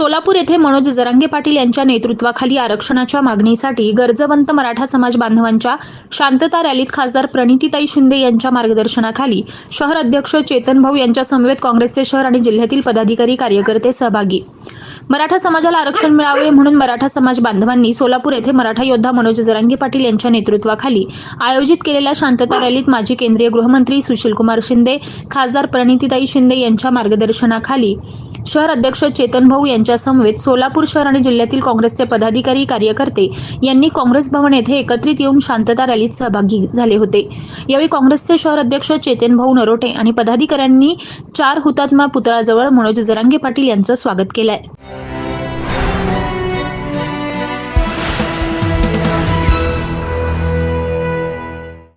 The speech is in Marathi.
सोलापूर येथे मनोज जरांगे पाटील यांच्या नेतृत्वाखाली आरक्षणाच्या मागणीसाठी गरजवंत मराठा समाज बांधवांच्या शांतता रॅलीत खासदार प्रणितीताई शिंदे यांच्या मार्गदर्शनाखाली शहर अध्यक्ष चेतन भाऊ यांच्या समवेत काँग्रेसचे शहर आणि जिल्ह्यातील पदाधिकारी कार्यकर्ते सहभागी. मराठा समाजाला आरक्षण मिळावे म्हणून मराठा समाज बांधवांनी सोलापूर येथे मराठा योद्धा मनोज जरांगे पाटील यांच्या नेतृत्वाखाली आयोजित केलेल्या शांतता रॅलीत माजी केंद्रीय गृहमंत्री सुशीलकुमार शिंदे, खासदार प्रणितीताई शिंदे यांच्या मार्गदर्शनाखाली शहर अध्यक्ष चेतन भाऊ यांच्या समवेत सोलापूर शहर आणि जिल्ह्यातील काँग्रेसचे पदाधिकारी कार्यकर्ते यांनी काँग्रेस भवन येथे एकत्रित येऊन शांतता रॅलीत सहभागी झाले होते. यावेळी काँग्रेसचे शहर अध्यक्ष चेतन भाऊ नरोटे आणि पदाधिकाऱ्यांनी 4 हुतात्मा पुतळ्याजवळ मनोज जरांगे पाटील यांचं स्वागत केलंय.